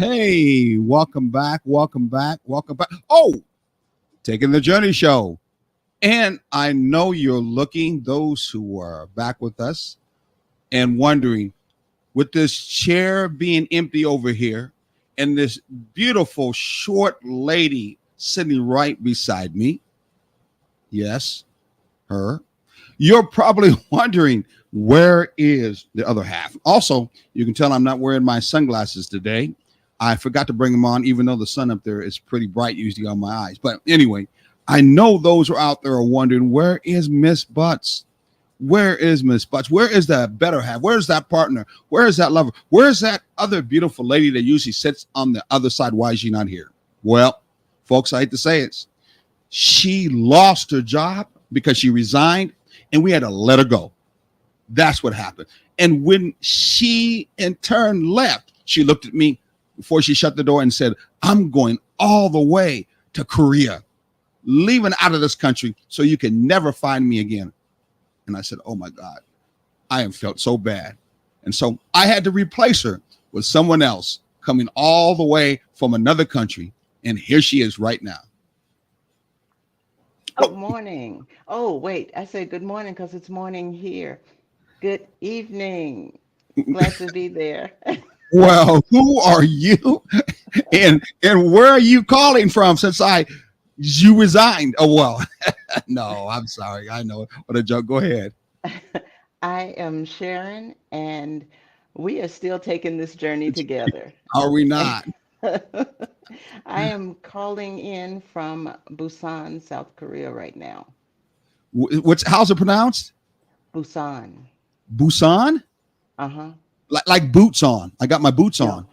Hey, welcome back, welcome back, welcome back. Oh, Taking the Journey Show. And I know you're looking, those who are back with us, and wondering, with this chair being empty over here and this beautiful short lady sitting right beside me, yes, her, you're probably wondering, where is the other half? Also, you can tell I'm not wearing my sunglasses today. I forgot to bring them on, even though the sun up there is pretty bright usually on my eyes. But anyway, I know those who are out there are wondering, where is Miss Butts? Where is Miss Butts? Where is that better half? Where is that partner? Where is that lover? Where is that other beautiful lady that usually sits on the other side? Why is she not here? Well, folks, I hate to say it. She lost her job because she resigned, and we had to let her go. That's what happened. And when she in turn left, she looked at me before she shut the door and said, I'm going all the way to Korea, leaving out of this country so you can never find me again. And I said, oh my God, I have felt so bad. And so I had to replace her with someone else coming all the way from another country. And here she is right now. Good morning. Oh, wait, I said good morning because it's morning here. Good evening. Glad to be there. Well, who are you? And where are you calling from since you resigned? Oh well. No, I'm sorry. I know what a joke. Go ahead. I am Sharon, and we are still taking this journey together. Are we not? I am calling in from Busan, South Korea right now. What's how's it pronounced? Busan. Busan? Uh-huh. Like boots on. I got my boots No. on.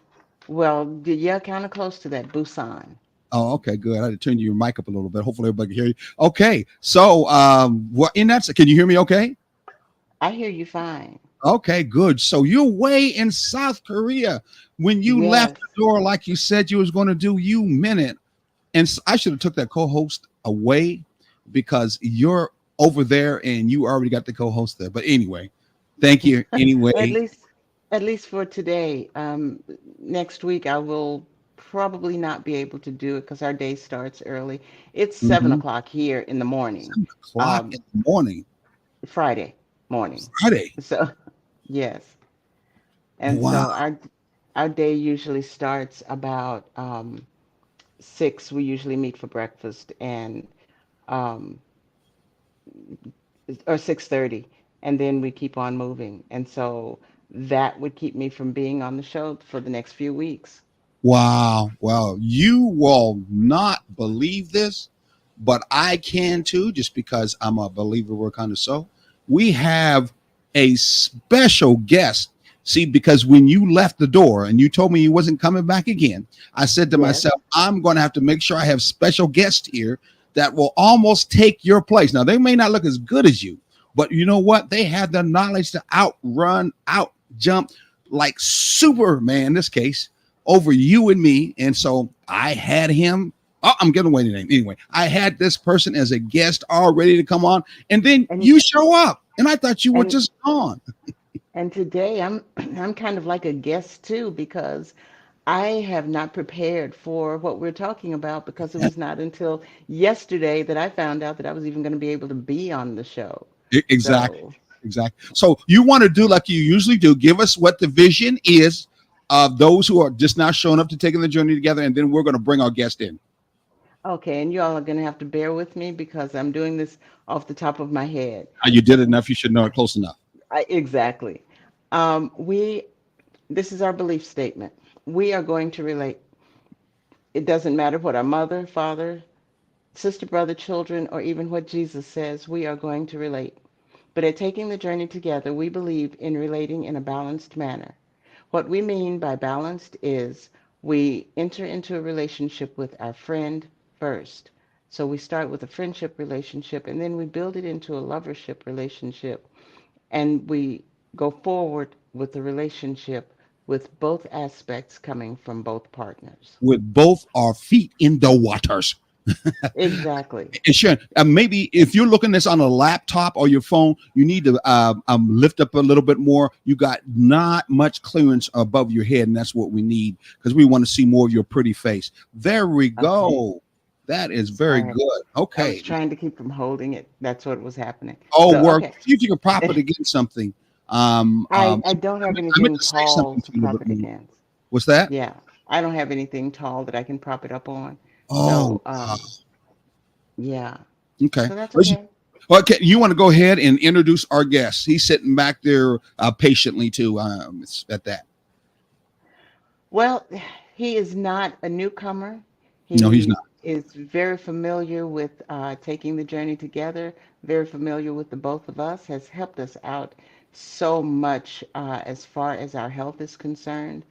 Well, yeah, kind of close to that. Busan. Oh, okay, good. I had to turn your mic up a little bit. Hopefully everybody can hear you. Okay. So what in that can you hear me okay? I hear you fine. Okay, good. So you're way in South Korea. When you left Yes. the door like you said you was going to do, you meant it. And I should have took that co-host away because you're over there and you already got the co-host there. But anyway, thank you At anyway. least, at least for today. Next week I will probably not be able to do it because our day starts early. It's seven Mhm. o'clock here in the morning, 7 o'clock in um, the morning, Friday morning. Friday. So yes, and Wow. so our day usually starts about 6. We usually meet for breakfast, and um, or 6:30, and then we keep on moving. And so that would keep me from being on the show for the next few weeks. Wow. Well, you will not believe this, but I can too, just because I'm a believer. We're kind of so. We have a special guest. See, because when you left the door and you told me you wasn't coming back again, I said to Yes. myself, I'm going to have to make sure I have special guests here that will almost take your place. Now, they may not look as good as you, but you know what? They have the knowledge to outrun, out jump like Superman in this case over you and me. And so I had him. Oh, I'm giving away the name. Anyway, I had this person as a guest all ready to come on. And then And you show up. And I thought you were and just gone. and today I'm kind of like a guest too because I have not prepared for what we're talking about because it was not until yesterday that I found out that I was even going to be able to be on the show. Exactly. So, Exactly. So you want to do like you usually do. Give us what the vision is of those who are just now showing up to taking the journey together. And then we're going to bring our guest in. okay, and you all are going to have to bear with me because I'm doing this off the top of my head. You did it enough. You should know it close enough. Exactly. We This is our belief statement. We are going to relate. It doesn't matter what our mother, father, sister, brother, children, or even what Jesus says, we are going to relate. But at taking the journey together, we believe in relating in a balanced manner. What we mean by balanced is we enter into a relationship with our friend first. So we start with a friendship relationship and then we build it into a lovership relationship and we go forward with the relationship with both aspects coming from both partners. With both our feet in the waters. Exactly. And Sharon, maybe if you're looking this on a laptop or your phone, you need to lift up a little bit more. You got not much clearance above your head, and that's what we need because we want to see more of your pretty face. There we Okay. go. That is All very right. good. I was Okay. trying to keep from holding it. That's what was happening. Oh, So, work. okay. See if you can prop it against something. I don't have I meant anything to say tall something to to you a little prop bit it more. against. What's that? Yeah. I don't have anything tall that I can prop it up on. Oh, So, yeah. okay. So that's okay. Okay, you want to go ahead and introduce our guest? He's sitting back there patiently too. At that. Well, he is not a newcomer. No, he's not. He is very familiar with taking the journey together, very familiar with the both of us, has helped us out so much as far as our health is concerned.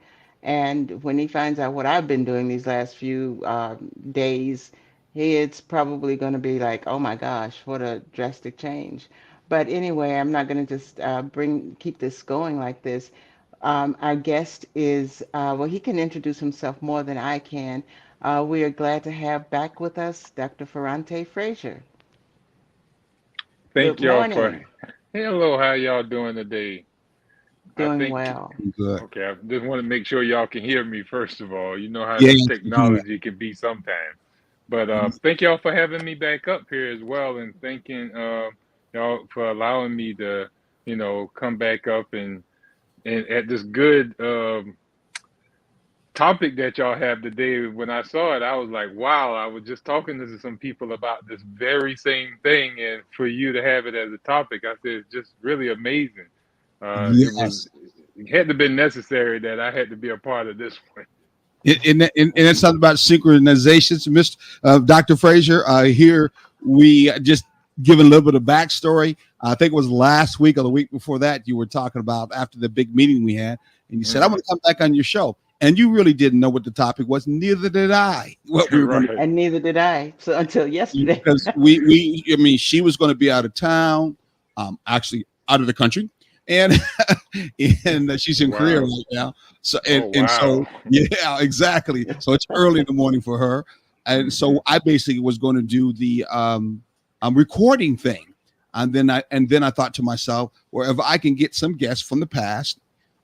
And when he finds out what I've been doing these last few days, it's probably going to be like, oh my gosh, what a drastic change. But anyway, I'm not going to just keep this going like this. Our guest is, well, he can introduce himself more than I can. We are glad to have back with us Dr. Ferrante Frazier. Good Thank y'all for morning. hello, how y'all doing today? I Doing think well. Good. okay, I just want to make sure y'all can hear me first of all. You know how Yeah, this you can. technology can be sometimes. But thank y'all for having me back up here as well and thanking y'all for allowing me to, come back up and at this good topic that y'all have today. When I saw it, I was like, wow, I was just talking to some people about this very same thing, and for you to have it as a topic, I said it's just really amazing. It was Yes. it had to been necessary that I had to be a part of this one. And it's not about synchronizations, Mr. Dr. Frazier. Here we just give a little bit of backstory. I think it was last week or the week before that you were talking about after the big meeting we had, and you said, "I'm Hmm. going to come back on your show." And you really didn't know what the topic was. Neither did I. What we were going to Right. And neither did I, so until yesterday. because I mean, she was going to be out of town, actually out of the country, and and she's in Korea Wow. right now. So Oh and so wow. yeah, exactly. So it's early in the morning for her, and Hmm. so I basically was going to do the recording thing, and then I thought to myself, well, if I can get some guests from the past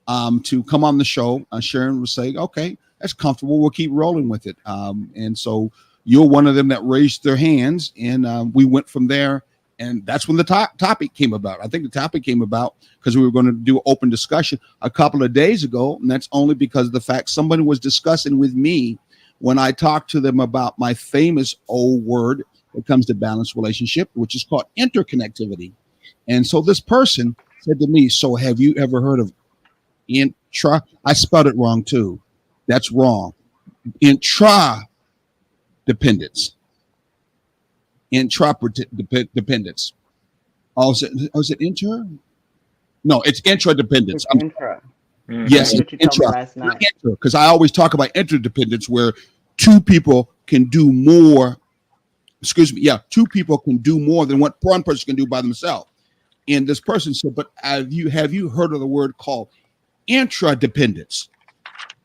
to come on the show, Sharon was saying, okay, that's comfortable. We'll keep rolling with it. And so you're one of them that raised their hands, and we went from there. And that's when the topic came about. I think the topic came about because we were going to do open discussion a couple of days ago, and that's only because of the fact somebody was discussing with me when I talked to them about my famous old word that comes to balanced relationship, which is called interconnectivity. And so this person said to me, "So have you ever heard of intra?" I spelled it wrong too. That's wrong. Intra dependence. Intra dependence. Oh, is it inter? No, it's intradependence. It's intra. Hmm. Yes, That's it's what you told me intra, last not night. inter, because I always talk about interdependence where two people can do more. Excuse me. Yeah, two people can do more than what one person can do by themselves. And this person said, "But have you heard of the word called intradependence?"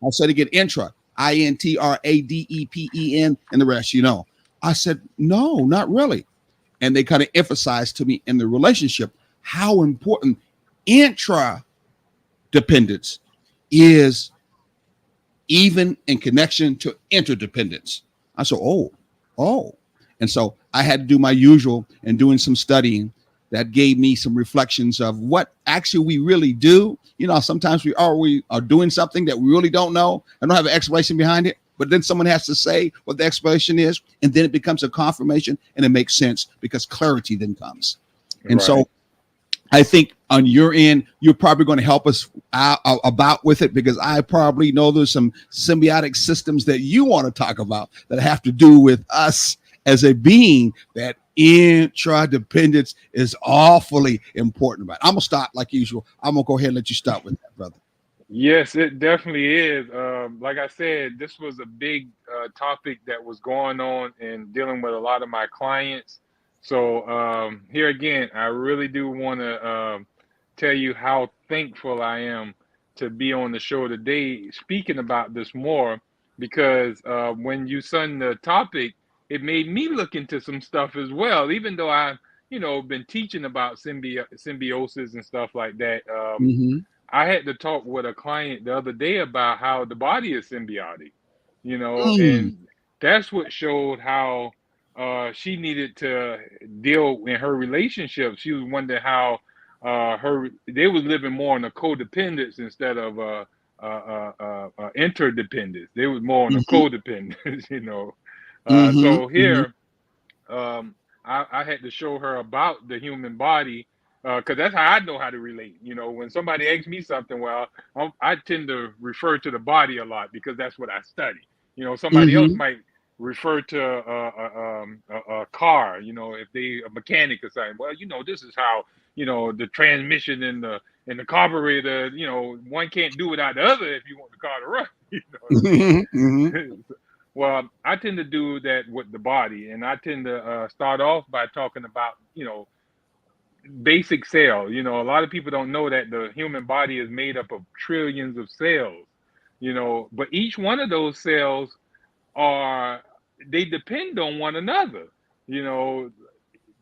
I said again, intra, INTRADEPEN, and the rest, you know. I said, no, not really. And they kind of emphasized to me in the relationship how important intra dependence is, even in connection to interdependence. I said, oh. And so I had to do my usual and doing some studying that gave me some reflections of what actually we really do. You know, sometimes we are doing something that we really don't know and don't have an explanation behind it. But then someone has to say what the explanation is, and then it becomes a confirmation and it makes sense because clarity then comes. And Right. so I think on your end, you're probably going to help us out, about with it because I probably know there's some symbiotic systems that you want to talk about that have to do with us as a being that intradependence is awfully important about. I'm gonna stop like usual. I'm gonna go ahead and let you start with that, brother. Yes, it definitely is. Like I said, this was a big topic that was going on and dealing with a lot of my clients. So here again, I really do want to tell you how thankful I am to be on the show today, speaking about this more, because when you send the topic, it made me look into some stuff as well. Even though I, been teaching about symbiosis and stuff like that. Mm-hmm. I had to talk with a client the other day about how the body is symbiotic, Mm. and that's what showed how she needed to deal in her relationship. She was wondering how they was living more on a codependence instead of interdependence. They was more on a Mm-hmm. codependence, Mm-hmm. So Mm-hmm. here I had to show her about the human body because that's how I know how to relate. When somebody asks me something, well, I tend to refer to the body a lot because that's what I study. Somebody else Mm-hmm. might refer to a car. If they a mechanic or something. Well, this is how the transmission and the carburetor. One can't do without the other if you want the car to run. You know what Mm-hmm. I mean? Well, I tend to do that with the body, and I tend to start off by talking about, basic cells. A lot of people don't know that the human body is made up of trillions of cells, but each one of those cells are, they depend on one another. You know,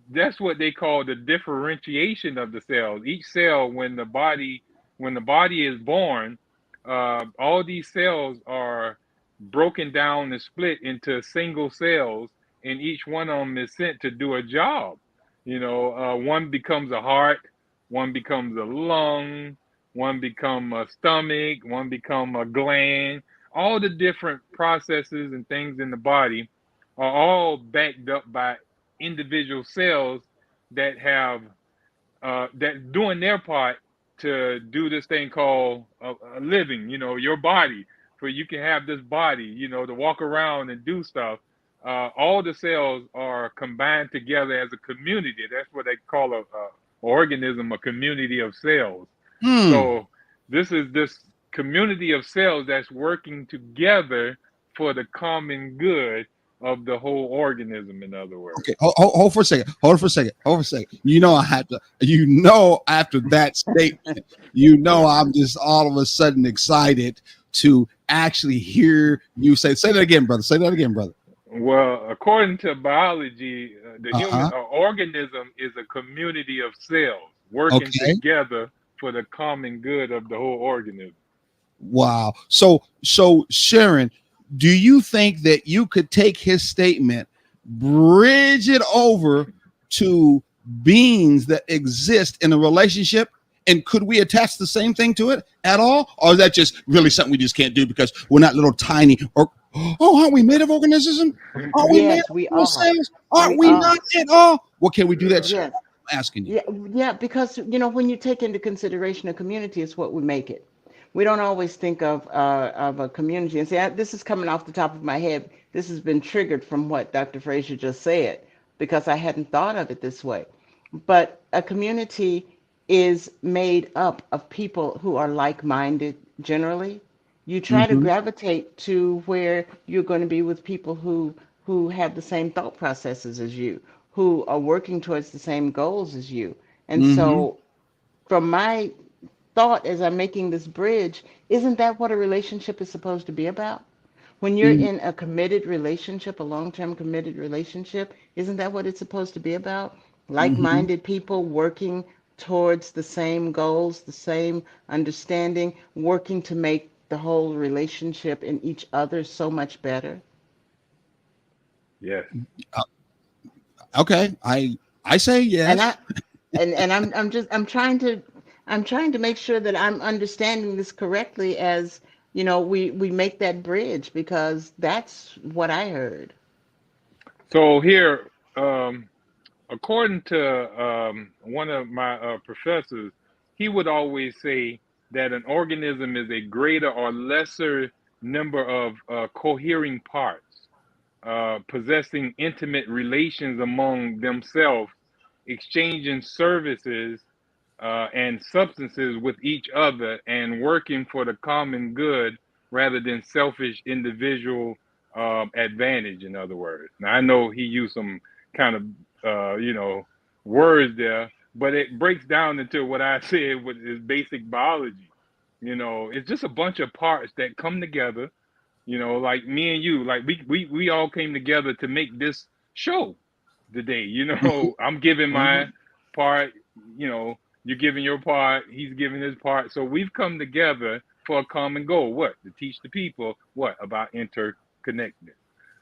that's what they call the differentiation of the cells. Each cell, when the body is born, all these cells are broken down and split into single cells, and each one of them is sent to do a job. One becomes a heart, one becomes a lung, one become a stomach, one become a gland. All the different processes and things in the body are all backed up by individual cells that have that doing their part to do this thing called a living. Your body, for you can have this body. To walk around and do stuff. All the cells are combined together as a community. That's what they call a organism, a community of cells. Mm. So this is this community of cells that's working together for the common good of the whole organism, in other words. Okay, hold for a second. Hold for a second. Hold for a second. I had to. After that statement, I'm just all of a sudden excited to actually hear you say that again, brother. Say that again, brother. Well, according to biology, the Uh human huh. organism is a community of cells working Okay. together for the common good of the whole organism. Wow. So Sharon, do you think that you could take his statement, bridge it over to beings that exist in a relationship? And could we attach the same thing to it at all? Or is that just really something we just can't do because we're not little tiny or aren't we made of organisms? Aren't we made Yes, of we little are. cells? Aren't We we are. not at all? Well, can we do that, Sharon? Yes. I'm asking you. Yeah, yeah, because when you take into consideration a community, it's what we make it. We don't always think of a community and say, this is coming off the top of my head. This has been triggered from what Dr. Frazier just said because I hadn't thought of it this way. But a community is made up of people who are like-minded generally. You try to Mm-hmm. gravitate to where you're going to be with people who have the same thought processes as you, who are working towards the same goals as you. And Mm-hmm. so, from my thought as I'm making this bridge, isn't that what a relationship is supposed to be about? When you're in a committed relationship, a long-term committed relationship, isn't that what it's supposed to be about? Mm-hmm. Like-minded people working towards the same goals, the same understanding, working to make the whole relationship and each other so much better. Yes. Okay. I say And yes. I and I'm trying to make sure that I'm understanding this correctly as we make that bridge because that's what I heard. So here, according to one of my professors, he would always say that an organism is a greater or lesser number of cohering parts, possessing intimate relations among themselves, exchanging services and substances with each other, and working for the common good rather than selfish individual advantage, in other words. Now, I know he used some kind of, words there, but it breaks down into what I said with is basic biology. It's just a bunch of parts that come together You know, like me and you, like we all came together to make this show today. You know, I'm giving my Mhm. part, you know, you're giving your part, he's giving his part. So we've come together for a common goal. What? To teach the people what about interconnectedness.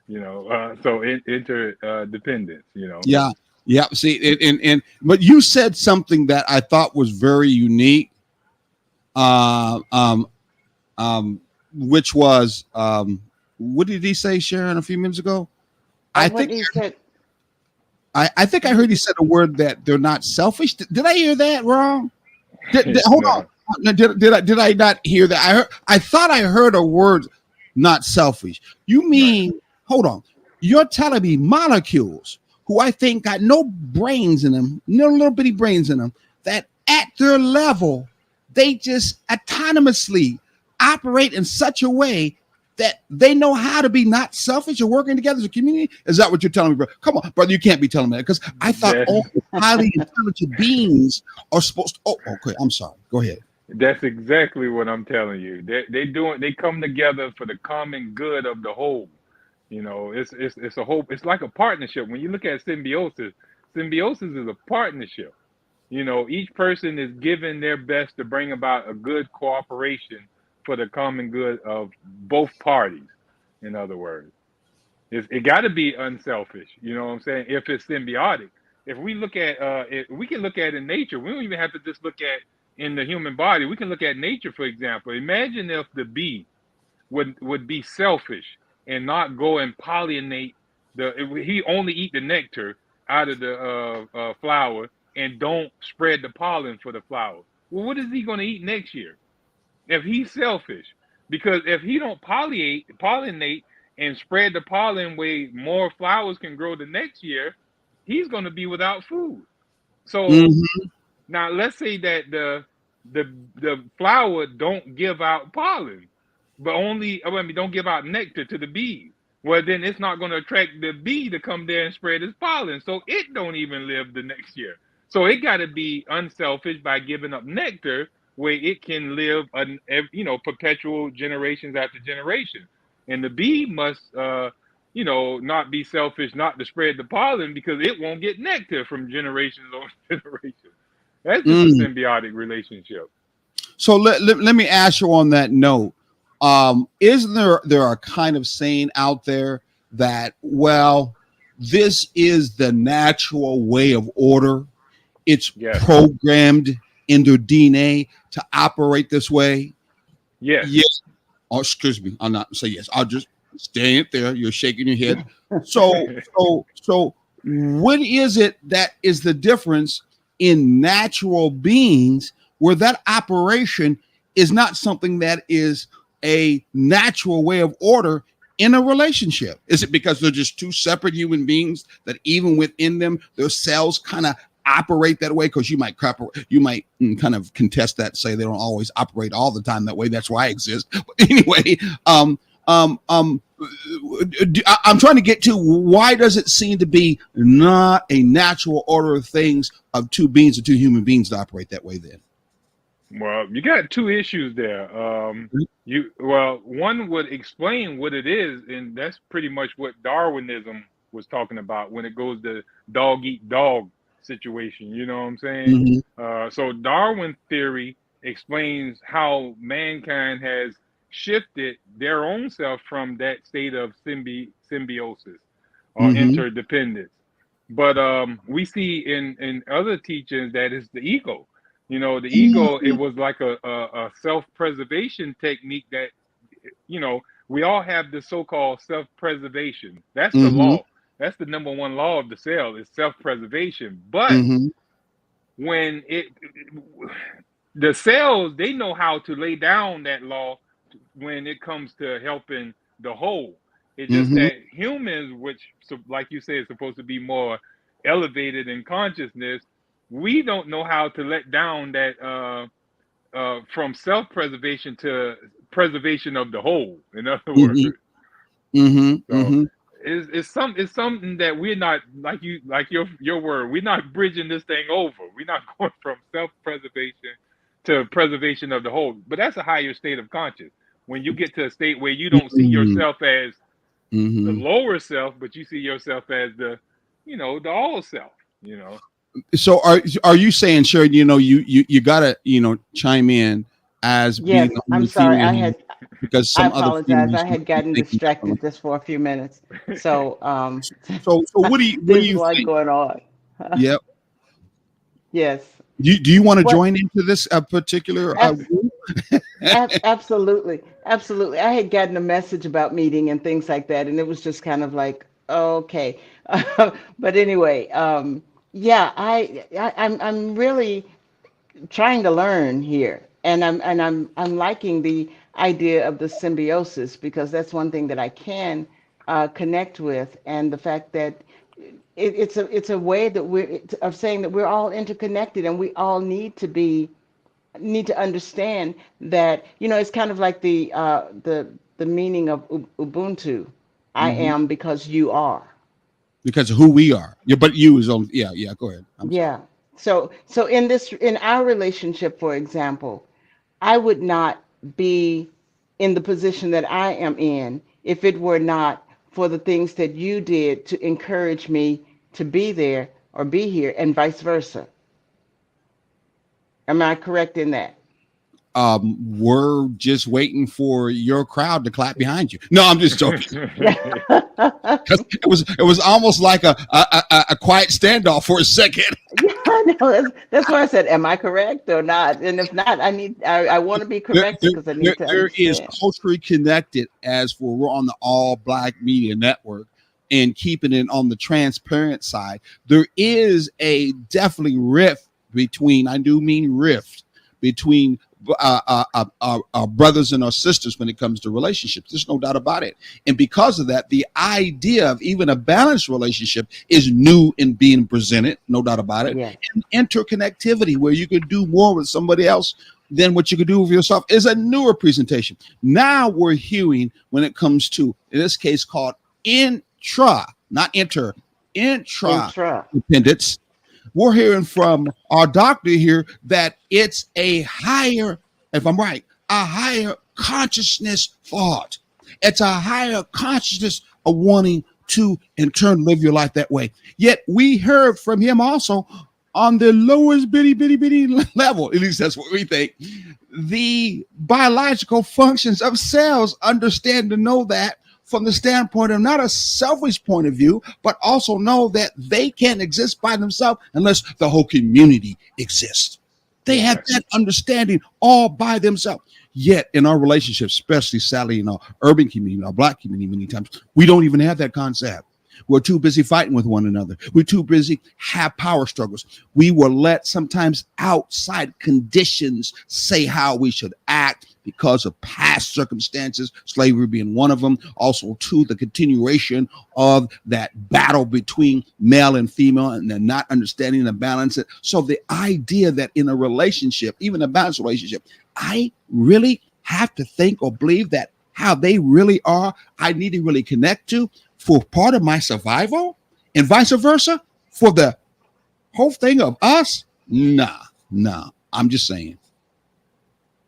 You know, so interdependence. You know. Yeah, yeah. See, and but you said something that I thought was very unique. Uh, um, um, which was what did he say, Sharon, a few minutes ago? I What think he said. I think I heard he said a word that they're not selfish. Did I hear that wrong? Hold on. No. No, did I not hear that? I thought I heard a word, not selfish. You Right. mean, hold on. You're telling me molecules who I think got no brains in them, no little bitty brains in them, that at their level, they just autonomously operate in such a way that they know how to be not selfish or working together as a community? Is that what you're telling me, bro? Come on, brother, you can't be telling me that because I thought That's all highly intelligent beings are supposed to. Oh, okay. I'm sorry. Go ahead. that's exactly what I'm telling you. They come together for the common good of the whole. You know, it's a whole. It's like a partnership. When you look at symbiosis, symbiosis is a partnership. You know, each person is giving their best to bring about a good cooperation for the common good of both parties. In other words, it got to be unselfish. You know what I'm saying? If it's symbiotic, if we look at we can look at in nature. We don't even have to just look at in the human body. We can look at nature, for example. Imagine if the bee would be selfish and not go and pollinate he only eat the nectar out of the flower and don't spread the pollen for the flower. Well, what is he going to eat next year if he's selfish? Because if he don't pollinate and spread the pollen where more flowers can grow the next year, he's going to be without food. So Mm-hmm. now let's say that the flower don't give out pollen, but I mean don't give out nectar to the bees. Well, then it's not going to attract the bee to come there and spread its pollen, so it don't even live the next year. So it got to be unselfish by giving up nectar where it can live, perpetual generations after generation. And the bee must, not be selfish, not to spread the pollen because it won't get nectar from generations on generations. That's just a Mm. symbiotic relationship. So let me ask you on that note. Isn't there a kind of saying out there that, well, this is the natural way of order? It's Yes. programmed in their DNA to operate this way. Yes. Yes. Oh, excuse me. I'll not say yes. I'll just stay it there. You're shaking your head. So what is it that is the difference in natural beings where that operation is not something that is a natural way of order in a relationship? Is it because they're just two separate human beings that even within them, their cells kind of operate that way? Because you might kind of contest that, say they don't always operate all the time that way. That's why I exist. But anyway, I'm trying to get to, why does it seem to be not a natural order of things of two beings or two human beings to operate that way then? Well, you got two issues there. One would explain what it is, and that's pretty much what Darwinism was talking about when it goes to dog eat dog situation. You know what I'm saying? Mm-hmm. So Darwin theory explains how mankind has shifted their own self from that state of symbiosis or Mm-hmm. interdependence. But we see in other teachings that it's the ego. You know, the ego, it was like a self-preservation technique that, you know, we all have the so-called self-preservation. That's the Mm-hmm. law. That's the number one law of the cell is self-preservation. But Mm-hmm. when the cells, they know how to lay down that law when it comes to helping the whole. It's just Mm-hmm. that humans, which, so like you say, is supposed to be more elevated in consciousness, we don't know how to let down that from self-preservation to preservation of the whole. In other words, Mm-hmm. Mm-hmm. so Mm-hmm. it's something that we're not, like your word. We're not bridging this thing over. We're not going from self-preservation to preservation of the whole. But that's a higher state of conscious. when you get to a state where you don't see yourself as the Mm-hmm. lower self, but you see yourself as the, the all self, So are you saying, Sharon? You gotta chime in as being Yes, the I'm only sorry. female here because I some other apologize. females I might had be gotten thinking distracted differently. just for a few minutes. So, So what do there's a you lot think? going on. Yep. Yes. Do you want to What? join into this particular group? Absolutely, absolutely. I had gotten a message about meeting and things like that, and it was just kind of like, okay. But anyway, yeah, I'm really trying to learn here, and I'm liking the idea of the symbiosis because that's one thing that I can connect with, and the fact that it's a way that we're of saying that we're all interconnected, and we all need to understand that it's kind of like the meaning of Ubuntu. I Hmm. am because you are. Because of who we are. Yeah, but you is on. Yeah, yeah. Go ahead. I'm sorry. Yeah. So in our relationship, for example, I would not be in the position that I am in if it were not for the things that you did to encourage me to be there or be here, and vice versa. Am I correct in that? We're just waiting for your crowd to clap behind you. No, I'm just joking. Yeah. 'Cause it was almost like a quiet standoff for a second. Yeah, I know. That's why I said, am I correct or not? And if not, I want to be there, corrected there, because I there need to there is understand. culturally connected as for we're on the all black media network and keeping it on the transparent side. There is a definitely rift between, I do mean rift between our brothers and our sisters when it comes to relationships. There's no doubt about it. And because of that, the idea of even a balanced relationship is new and being presented, no doubt about it. Yes. And interconnectivity, where you could do more with somebody else than what you could do with yourself, is a newer presentation. Now we're hearing when it comes to, in this case, called intra, not inter, intra Intra. dependence. We're hearing from our doctor here that it's a higher, if I'm right, a higher consciousness thought. It's a higher consciousness of wanting to, in turn, live your life that way. Yet we heard from him also on the lowest bitty level, at least that's what we think, the biological functions of cells, understand to know that from the standpoint of not a selfish point of view, but also know that they can't exist by themselves unless the whole community exists. They Yes. have that understanding all by themselves. Yet in our relationships, especially sadly in our urban community, our black community, many times, we don't even have that concept. We're too busy fighting with one another. We're too busy have power struggles. We will let sometimes outside conditions say how we should act because of past circumstances, slavery being one of them. Also, too, the continuation of that battle between male and female and then not understanding the balance. So the idea that in a relationship, even a balanced relationship, I really have to think or believe that how they really are, I need to really connect to for part of my survival and vice versa for the whole thing of us. Nah, I'm just saying.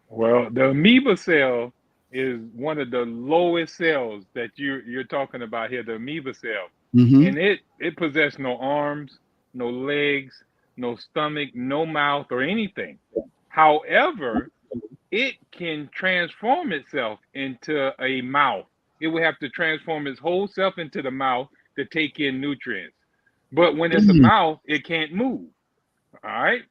Well, the amoeba cell is one of the lowest cells that you're talking about here, the amoeba cell. Mm-hmm. And it possesses no arms, no legs, no stomach, no mouth or anything. However, it can transform itself into a mouth. It would have to transform its whole self into the mouth to take in nutrients. But when it's a Mm, mouth, it can't move. All right.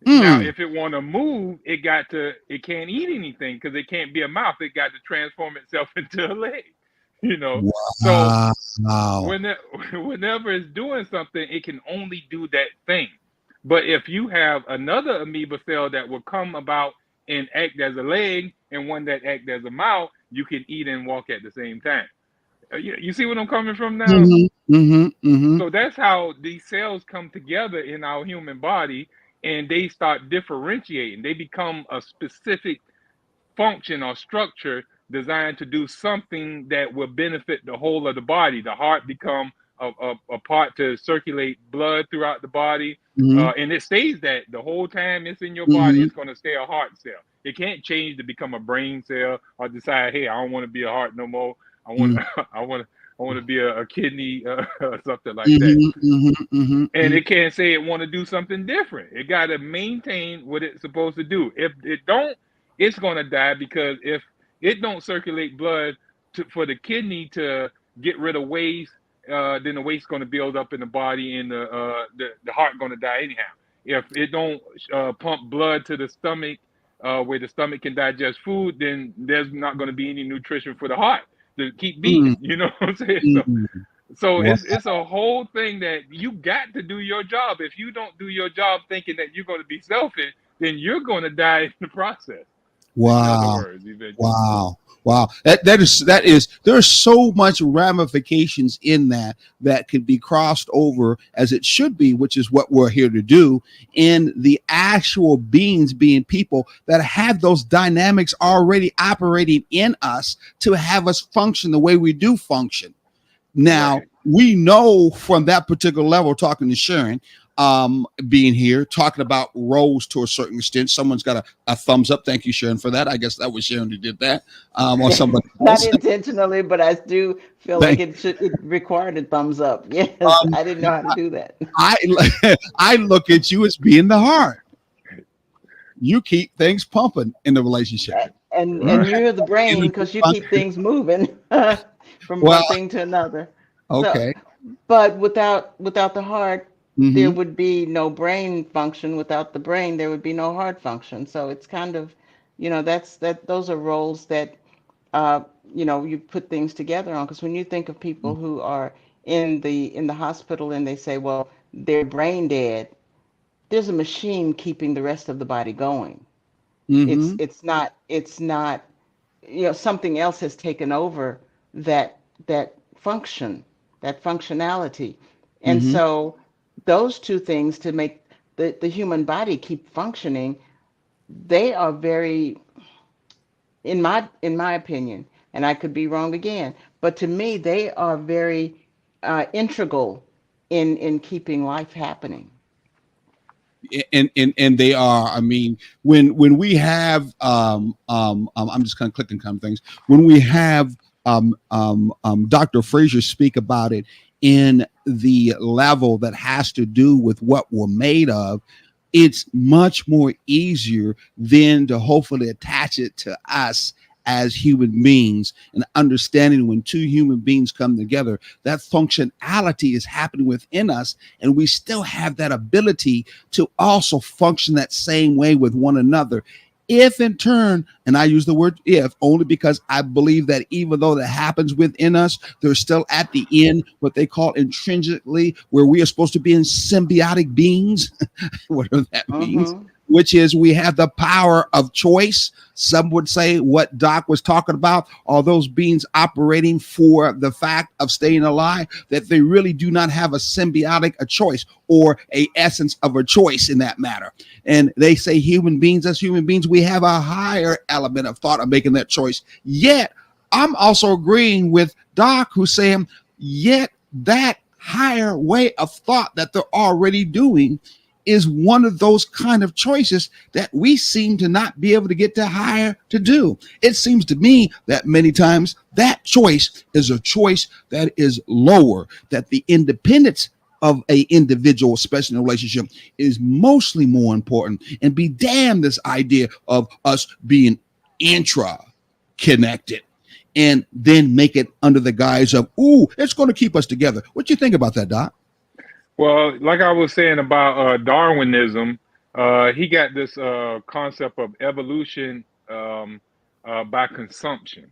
Now, mm. if it want to move, it can't eat anything because it can't be a mouth. It got to transform itself into a leg, you know. So Wow. when whenever it's doing something, it can only do that thing. But if you have another amoeba cell that will come about and act as a leg and one that act as a mouth, you can eat and walk at the same time. You see what I'm coming from now? Mm-hmm. Mm-hmm. Mm-hmm. So that's how these cells come together in our human body and they start differentiating. They become a specific function or structure designed to do something that will benefit the whole of the body. The heart become a part to circulate blood throughout the body. Mhm. And it stays that the whole time it's in your body, Mhm. it's going to stay a heart cell. It can't change to become a brain cell or decide, hey, I don't want to be a heart no more. I want Mhm. I want to be a kidney or something like that. Mhm. Mhm. Mhm. And Mhm. it can't say it want to do something different. It got to maintain what it's supposed to do. If it don't, it's going to die, because if it don't circulate blood for the kidney to get rid of waste, then the waste going to build up in the body, and the heart going to die anyhow. If it don't pump blood to the stomach, where the stomach can digest food, then there's not going to be any nutrition for the heart to keep Mhm. beating. You know what I'm saying? Mhm. So Wow. it's a whole thing that you got to do your job. If you don't do your job thinking that you're going to be selfish, then you're going to die in the process. In other Wow. words, eventually. Wow. Wow. That is there's so much ramifications in that that could be crossed over as it should be, which is what we're here to do, in the actual beings being people that have those dynamics already operating in us to have us function the way we do function. Now, Right. we know from that particular level, talking to Sharon, being here, talking about roles to a certain extent. Someone's got a thumbs up. Thank you, Sharon, for that. I guess that was Sharon who did that, or somebody Not else. intentionally, but I do feel like Thank it required a thumbs up. Yes, um, I didn't know how to do that. I I look at you as being the heart. You keep things pumping in the relationship. And You you're the brain energy because you keep function. things moving from Well, one thing to another. So, okay. but without the heart, there Mm-hmm. would be no brain function. Without the brain, there would be no heart function. So it's kind of, those are roles that uh, you put things together on. Because when you think of people who are in the hospital and they say, well, they're brain dead, there's a machine keeping the rest of the body going. It's Mm-hmm. it's not it's not something else has taken over that function, that functionality. And Mm-hmm. so those two things to make the human body keep functioning, they are very, in my opinion, and I could be wrong again, but to me they are very integral in keeping life happening. And they are. I mean, when we have I'm just kind of clicking kind of things. When we have Dr. Frazier speak about it in the level that has to do with what we're made of, it's much more easier than to hopefully attach it to us as human beings, and understanding when two human beings come together, that functionality is happening within us, and we still have that ability to also function that same way with one another. If in turn, and I use the word if only because I believe that even though that happens within us, there's still at the end what they call intrinsically, where we are supposed to be in symbiotic beings, whatever that means, Mm-hmm. which is we have the power of choice. Some would say what Doc was talking about are those beings operating for the fact of staying alive, that they really do not have a symbiotic a choice or a essence of a choice in that matter. And they say human beings, as human beings, we have a higher element of thought of making that choice. Yet, I'm also agreeing with Doc, who's saying, yet that higher way of thought that they're already doing is one of those kind of choices that we seem to not be able to get to higher to do. It seems to me that many times that choice is a choice that is lower, that the independence of a individual, especially in a relationship, is mostly more important. And be damned this idea of us being intra connected and then make it under the guise of, ooh, it's going to keep us together. What do you think about that, Doc? Well, like I was saying about Darwinism, he got this concept of evolution by consumption,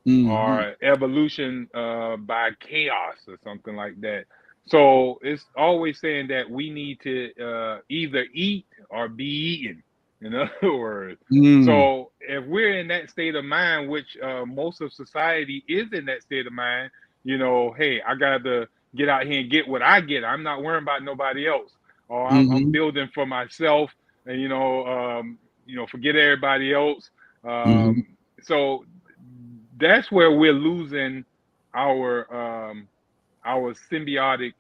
Mm-hmm. or evolution by chaos, or something like that. So it's always saying that we need to either eat or be eaten, in other words. Mm. So if we're in that state of mind, which most of society is in that state of mind, hey, I got to get out here and get what I get. I'm not worrying about nobody else, or I'm Mm-hmm. building for myself, and forget everybody else. Mm-hmm. So that's where we're losing our our symbiotic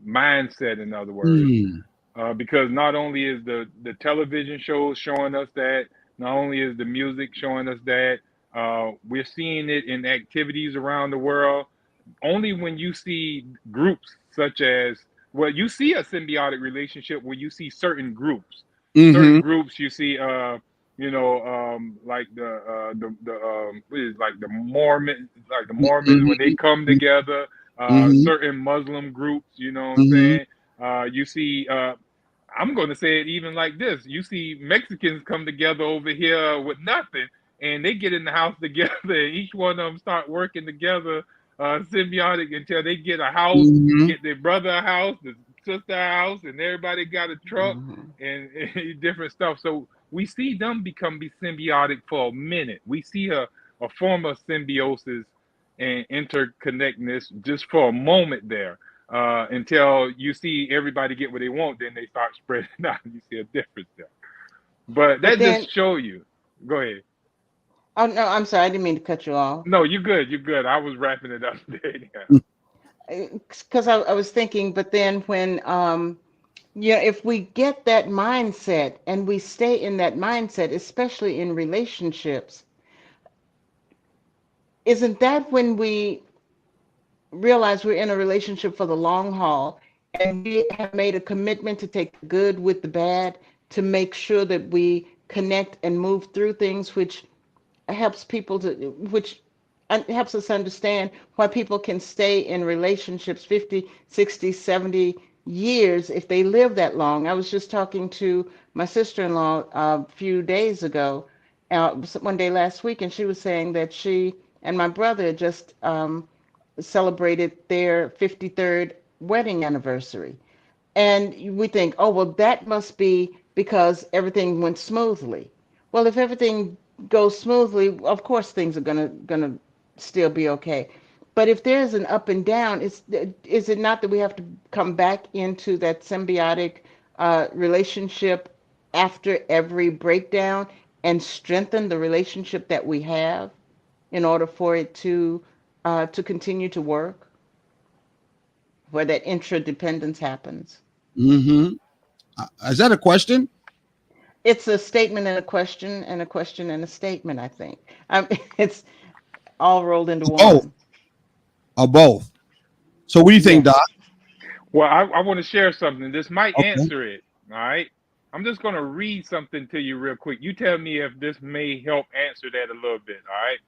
mindset, in other words. Mm. Because not only is the television shows showing us that, not only is the music showing us that, we're seeing it in activities around the world. Only when you see groups such as, well, you see a symbiotic relationship where you see certain Mm-hmm. groups you see, like what is it, like the Mormons when they Mm-hmm. come together, Mm-hmm. certain Muslim groups, you know what I'm Mm-hmm. saying? You see, I'm going to say it even like this: you see Mexicans come together over here with nothing, and they get in the house together, and each one of them start working together, symbiotic, until they get a house, Mm-hmm. get their brother a house, the sister a house, and everybody got a truck Mhm. and different stuff. So we see them be symbiotic for a minute. We see a form of symbiosis and interconnectedness just for a moment there, until you see everybody get what they want, then they start spreading out. You see a difference there. But But that just then, show you. Go ahead. oh no, I'm sorry, I didn't mean to cut you off. No, you're good. You're good. I was wrapping it up there. Yeah. Because I was thinking, but then when yeah, if we get that mindset and we stay in that mindset, especially in relationships, isn't that when we realize we're in a relationship for the long haul and we have made a commitment to take the good with the bad, to make sure that we connect and move through things, helps people to which helps us understand why people can stay in relationships 50, 60, 70 years if they live that long. I was just talking to my sister-in-law a few days ago, one day last week, and she was saying that she and my brother just celebrated their 53rd wedding anniversary. And we think, oh, well, that must be because everything went smoothly. Well, if everything goes smoothly, of course things are gonna still be okay. But if there's an up and down, is it not that we have to come back into that symbiotic relationship after every breakdown and strengthen the relationship that we have in order for it to continue to work, where that intradependence happens? Mm-hmm. Is that a question? It's a statement and a question and a statement, I think. It's all rolled into Both. one. Or both. So what do you think, Doc? Yes. Well, I want to share something. This might Okay. answer it. All right. I'm just going to read something to you real quick. You tell me if this may help answer that a little bit. All right.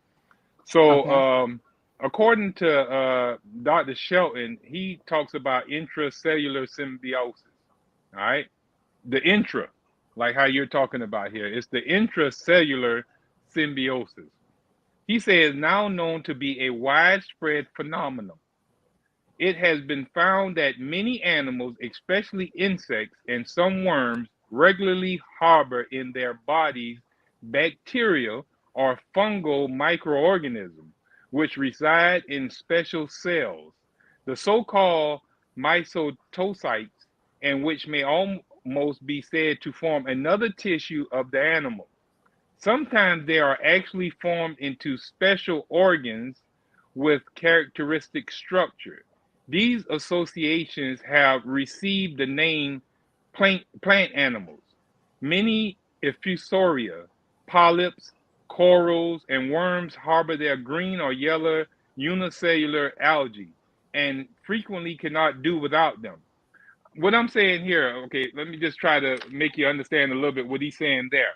So, Okay. according to Dr. Shelton, he talks about intracellular symbiosis. All right. The intra, like how you're talking about here, it's the intracellular symbiosis. He says now known to be a widespread phenomenon. It has been found that many animals, especially insects and some worms, regularly harbor in their bodies bacteria or fungal microorganisms, which reside in special cells, the so-called mycotocytes, and which may almost be said to form another tissue of the animal. Sometimes they are actually formed into special organs with characteristic structure. These associations have received the name plant animals. Many Ephusoria, polyps, corals, and worms harbor their green or yellow unicellular algae and frequently cannot do without them. What I'm saying here, okay, let me just try to make you understand a little bit what he's saying there.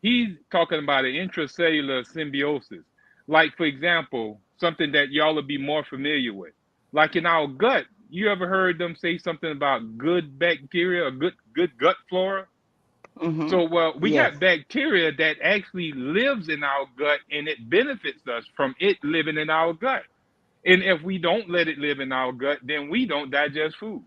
He's talking about an intracellular symbiosis. Like, for example, something that y'all will be more familiar with. Like in our gut, you ever heard them say something about good bacteria or good gut flora? Mm-hmm. So, well, we Yes. got bacteria that actually lives in our gut and it benefits us from it living in our gut. And if we don't let it live in our gut, then we don't digest food.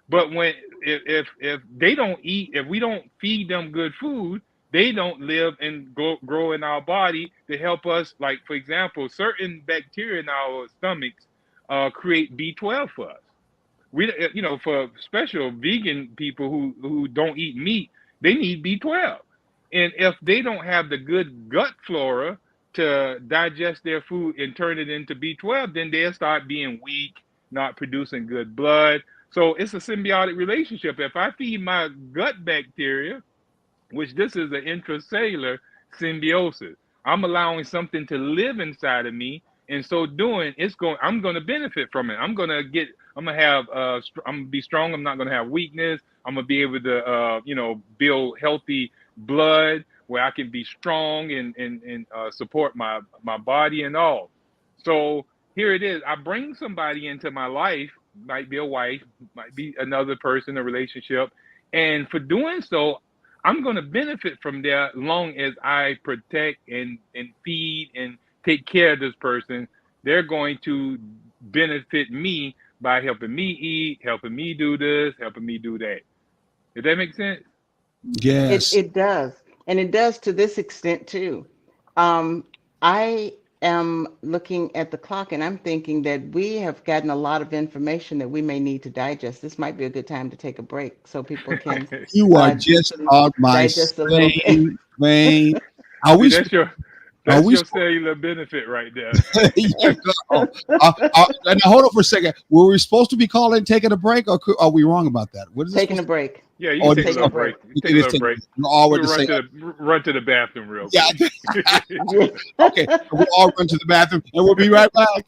But when if they don't eat, if we don't feed them good food, they don't live and grow in our body to help us. Like for example, certain bacteria in our stomachs create B12 for us. We for special vegan people who don't eat meat, they need B12. And if they don't have the good gut flora to digest their food and turn it into B12, then they'll start being weak. not producing good blood. So it's a symbiotic relationship. If I feed my gut bacteria, which this is an intracellular symbiosis, I'm allowing something to live inside of me. And so doing, I'm going to benefit from it. I'm going to have, I'm going to be strong. I'm not going to have weakness. I'm going to be able to, build healthy blood where I can be strong and support my body and all. So here it is. I bring somebody into my life, might be a wife, might be another person, a relationship. And for doing so, I'm going to benefit from that long as I protect and feed and take care of this person. They're going to benefit me by helping me eat, helping me do this, helping me do that. Does that make sense? It Yes. it does, and it does to this extent too. Um, I am looking at the clock, and I'm thinking that we have gotten a lot of information that we may need to digest. This might be a good time to take a break so people can You are do just some on my digest a little bit. same vein. Are See, we? Are that's we? your cellular benefit right there. You go. Now hold on for a second. Were we supposed to be calling taking a break, or are we wrong about that? What is this Taking supposed a to? break. Yeah, you Oh, can it take a is, Taking a little okay. break. break. It Take a is little taking. break. We all You went can to say, run to the bathroom real yeah. quick. Yeah. Okay, we'll all run to the bathroom, and we'll be right back.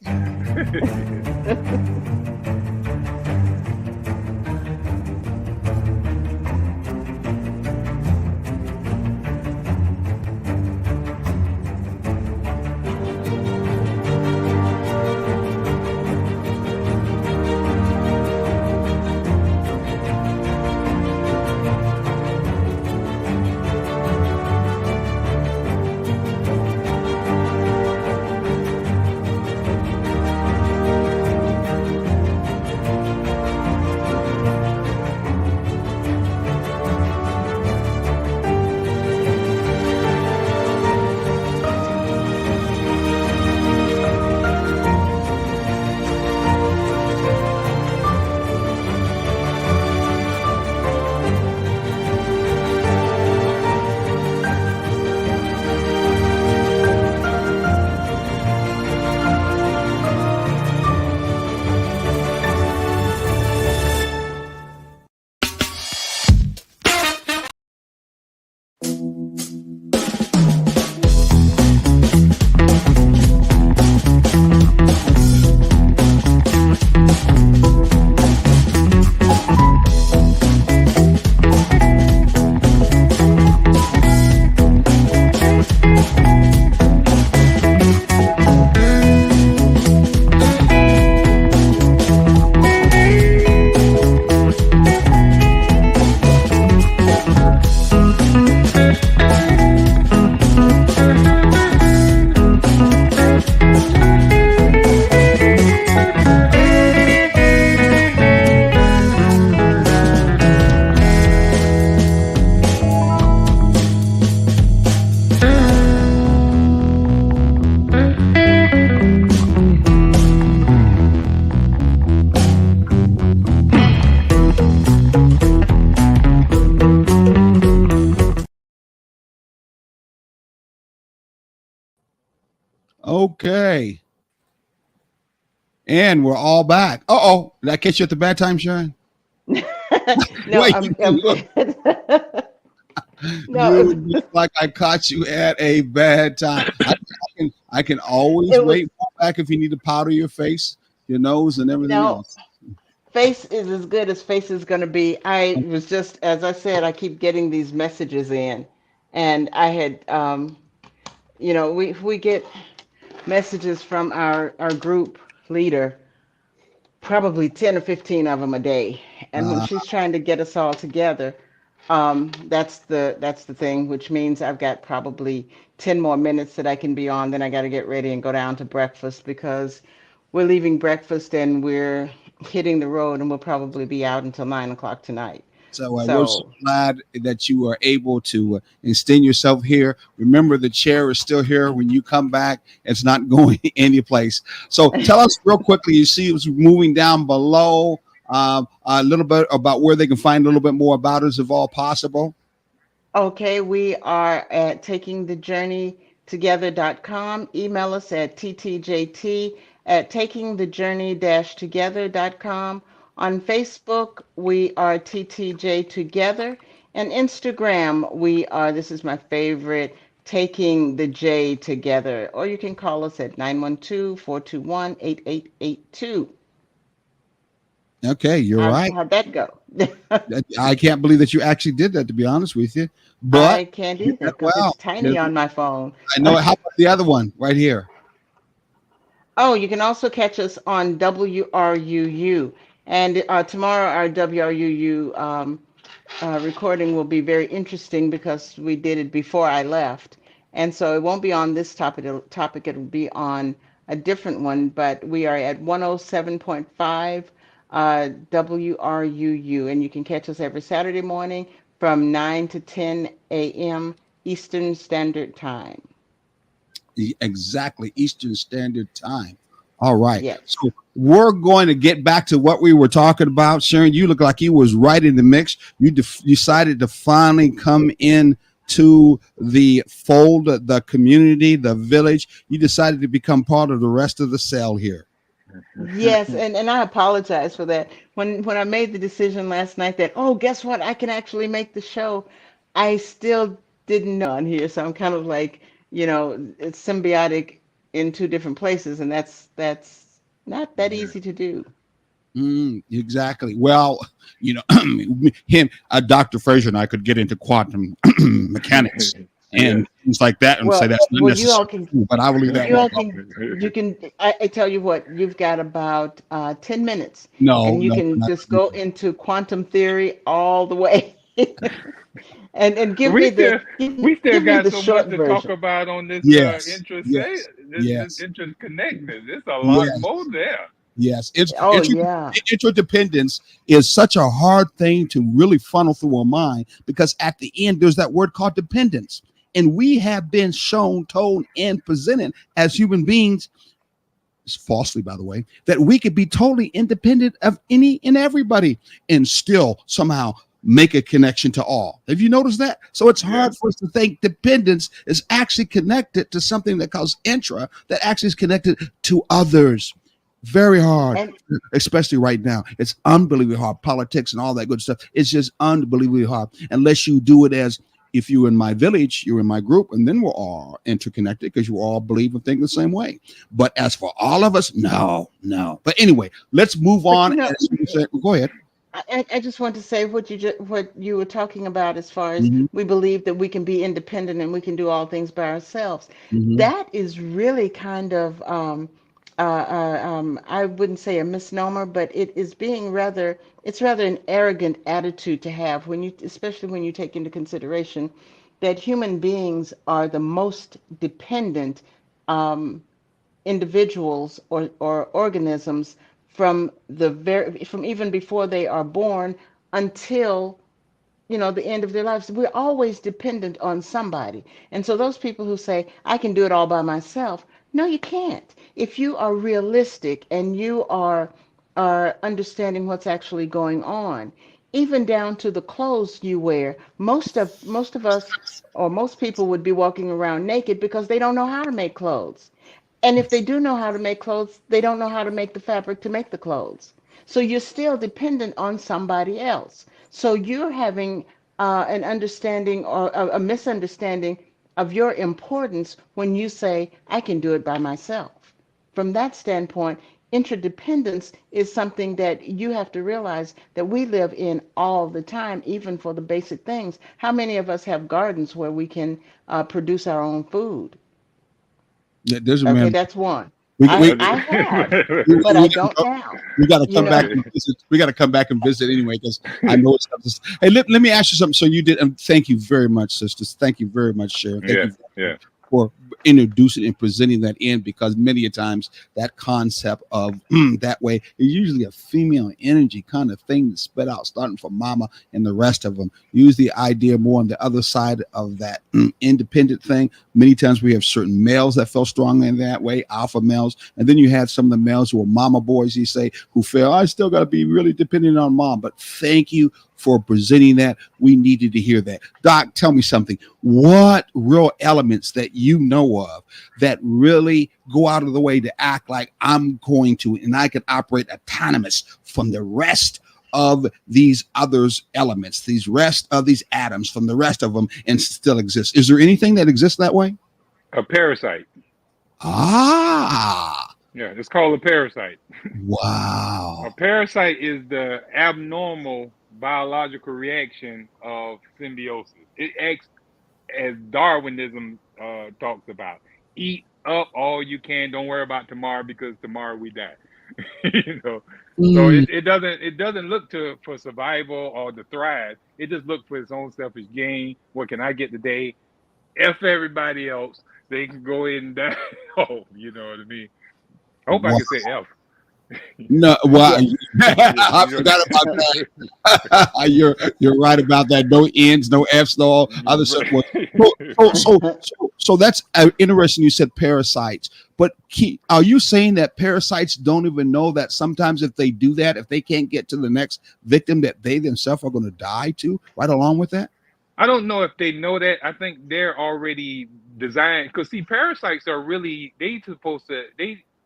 Okay, and we're all back. Oh, did I catch you at the bad time, Sharon? No, Wait, I'm you look, no, you look like I caught you at a bad time. I can always it was wait back if you need to powder your face, your nose, and everything no. else. Face is as good as face is going to be. I was just, as I said, I keep getting these messages in, and I had, we get messages from our group leader, probably 10 or 15 of them a day, and when Uh, she's trying to get us all together, that's the thing, which means I've got probably 10 more minutes that I can be on. Then I got to get ready and go down to breakfast because we're leaving breakfast and we're hitting the road and we'll probably be out until 9 o'clock tonight. So we're so So, glad that you are able to extend yourself here. Remember, the chair is still here when you come back. It's not going anyplace. So tell us real quickly. You see, it's moving down below a little bit about where they can find a little bit more about us, if all possible. okay, we are at takingthejourneytogether.com. Email us at ttjt at takingthejourney-together.com. On Facebook, we are TTJ Together. And Instagram, we are, this is my favorite, Taking the J Together. Or you can call us at 912-421-8882. Okay, you're right. How'd that go? I can't believe that you actually did that, to be honest with you. But I can't you either did because well. it's tiny on my phone. I know. How about the other one right here? Oh, you can also catch us on WRUU. And tomorrow, our WRUU recording will be very interesting because we did it before I left. And so it won't be on this topic. It'll be on a different one, but we are at 107.5 WRUU. And you can catch us every Saturday morning from 9 to 10 a.m. Eastern Standard Time. Exactly, Eastern Standard Time. All right. Yes. So we're going to get back to what we were talking about. Sharon, you look like you was right in the mix. You decided to finally come in to the fold, the community, the village. You decided to become part of the rest of the cell here. Yes, and I apologize for that. When I made the decision last night that, oh, guess what? I can actually make the show. I still didn't know on here, so I'm kind of like, it's symbiotic in two different places, and that's not that easy to do. Exactly. Well, Dr. Fraser and I could get into quantum mechanics and things like that and say that's not necessary. You all can, but I will leave that. You can. I tell you what, you've got about 10 minutes. No, and you can just go into quantum theory all the way. And give me the so much to talk about on this interconnectedness. There's a lot more there. Yes, interdependence is such a hard thing to really funnel through our mind because at the end there's that word called dependence, and we have been shown, told, and presented as human beings, falsely by the way, that we could be totally independent of any and everybody and still somehow make a connection to all. Have you noticed that? So it's hard for us to think dependence is actually connected to something that calls intra, that actually is connected to others. Very hard, especially right now. It's unbelievably hard. Politics and all that good stuff. It's just unbelievably hard. Unless you do it as if you're in my village, you're in my group, and then we're all interconnected because you all believe and think the same way. But as for all of us, no. But anyway, let's move on. Go ahead. I just want to say what you were talking about as far as we believe that we can be independent and we can do all things by ourselves. That is really kind of I wouldn't say a misnomer, but it is it's rather an arrogant attitude to have especially when you take into consideration that human beings are the most dependent individuals or organisms from even before they are born until the end of their lives. We're always dependent on somebody. And so those people who say, I can do it all by myself, no, you can't. If you are realistic and you are understanding what's actually going on, even down to the clothes you wear, most of us or most people would be walking around naked because they don't know how to make clothes. And if they do know how to make clothes, they don't know how to make the fabric to make the clothes. So you're still dependent on somebody else. So you're having an understanding or a misunderstanding of your importance when you say, I can do it by myself. From that standpoint, interdependence is something that you have to realize that we live in all the time, even for the basic things. How many of us have gardens where we can produce our own food? Okay, that's one. I have, but I don't now. We got to come back and visit. We got to come back and visit anyway because I know it's stuff. Hey, let me ask you something. So you did, and thank you very much, sisters. Thank you very much, Sharon. Thank you for introducing and presenting that in, because many a times that concept of that way is usually a female energy kind of thing that's spit out, starting from mama and the rest of them. Use the idea more on the other side of that independent thing. Many times we have certain males that feel strongly in that way, alpha males, and then you have some of the males who are mama boys, you say, who feel I still got to be really dependent on mom. But thank you for presenting that. We needed to hear that. Doc, tell me something. What real elements that you know of that really go out of the way to act like I'm going to, and I can operate autonomous from the rest of these others elements, these rest of these atoms from the rest of them, and still exist? Is there anything that exists that way? A parasite. Ah, Yeah, it's called a parasite. wow. A parasite is the abnormal biological reaction of symbiosis. It acts as Darwinism talks about. Eat up all you can. Don't worry about tomorrow because tomorrow we die. you know. So Mm, it doesn't look to for survival or to thrive. It just looks for its own selfish gain. What can I get today? F everybody else. They can go in and die. Oh, you know what I mean? I hope I wow. can say F. No, well, Yes. I forgot about that. You're right about that. No N's, no F's, no all other stuff. Well, so that's interesting. You said parasites, but are you saying that parasites don't even know that sometimes if they do that, if they can't get to the next victim, that they themselves are going to die too, right along with that? I don't know if they know that. I think they're already designed because see, parasites are really they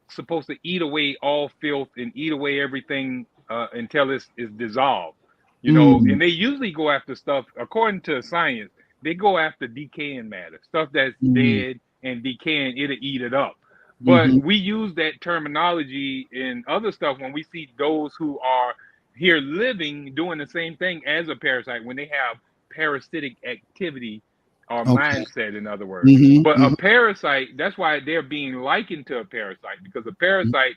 supposed to eat away all filth and eat away everything until is dissolved. You know, Mm, and they usually go after stuff according to science. They go after decaying matter, stuff that's mm, dead and decaying. It'll eat it up. But mm-hmm. we use that terminology in other stuff when we see those who are here living doing the same thing as a parasite when they have parasitic activity or Okay. mindset, in other words. Mm-hmm, But a mm-hmm, parasite, that's why they're being likened to a parasite, because a parasite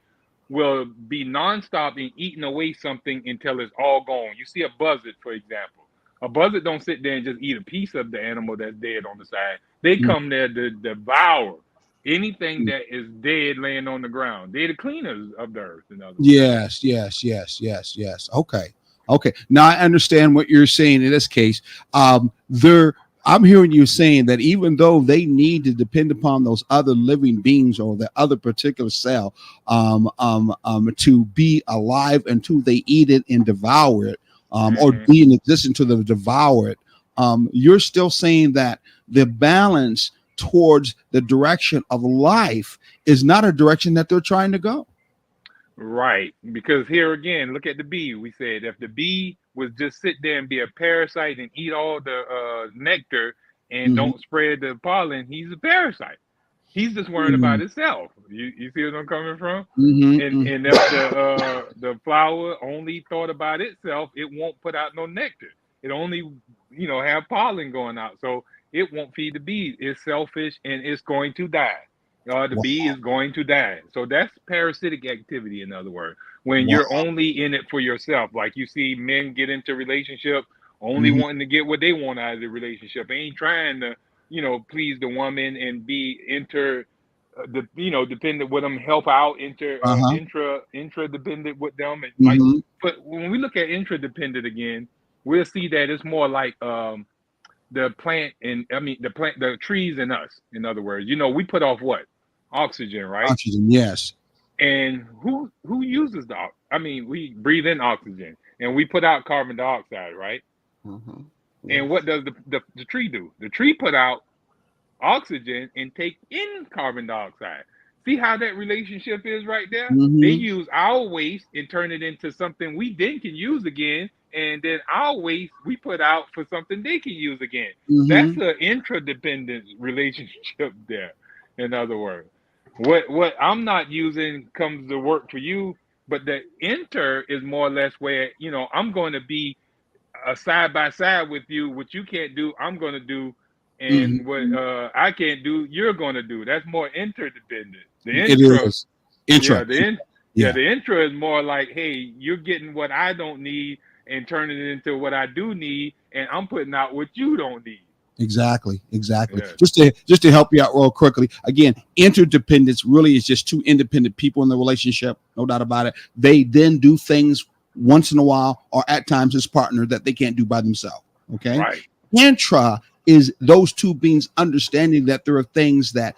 will be nonstop and eating away something until it's all gone. You see a buzzard, for example. A buzzard don't sit there and just eat a piece of the animal that's dead on the side. They mm-hmm. come there to devour anything that is dead laying on the ground. They're the cleaners of the earth, in other words. Yes, yes, yes, yes, yes. Okay. Okay. Now I understand what you're saying in this case. There I'm hearing you saying that even though they need to depend upon those other living beings or the other particular cell to be alive until they eat it and devour it, or Mm-hmm. be in existence to the devour it, you're still saying that the balance towards the direction of life is not a direction that they're trying to go. Right. Because here again, look at the bee. We said if the bee was just sit there and be a parasite and eat all the nectar and Mm-hmm. don't spread the pollen, he's a parasite. He's just worrying about Mm-hmm. himself. You see where I'm coming from? Mm-hmm. And if the flower only thought about itself, it won't put out no nectar. It only have pollen going out, so it won't feed the bee. It's selfish and it's going to die. The bee Wow. is going to die. So that's parasitic activity, in other words. When Wow. you're only in it for yourself, like you see men get into relationship only Mm-hmm. wanting to get what they want out of the relationship. They ain't trying to, please the woman and be dependent with them, help out, Uh-huh. intra dependent with them, and like. Mm-hmm. But when we look at intradependent again, we'll see that it's more like the plant and the trees and us. In other words, we put off what? Oxygen, right? Oxygen, yes. And who uses we breathe in oxygen and we put out carbon dioxide, right? Mhm. And Yes. what does the tree do? The tree put out oxygen and take in carbon dioxide. See how that relationship is right there? They Mm-hmm. use our waste and turn it into something we then can use again, and then our waste we put out for something they can use again. That's Mm-hmm. an intradependent relationship there. In other words, what I'm not using comes to work for you, but the inter is more or less where I'm going to be a side by side with you. What you can't do, I'm going to do, and what Mm-hmm. I can't do, you're going to do. That's more interdependent. The It intra, is. Intra. yeah, Yeah, the intra is more like, hey, you're getting what I don't need and turning it into what I do need, and I'm putting out what you don't need. exactly. Exactly. Yeah, Just to help you out real quickly. Again, interdependence really is just two independent people in the relationship, no doubt about it. They then do things once in a while or at times as partner that they can't do by themselves. Okay. right. Intra is those two beings understanding that there are things that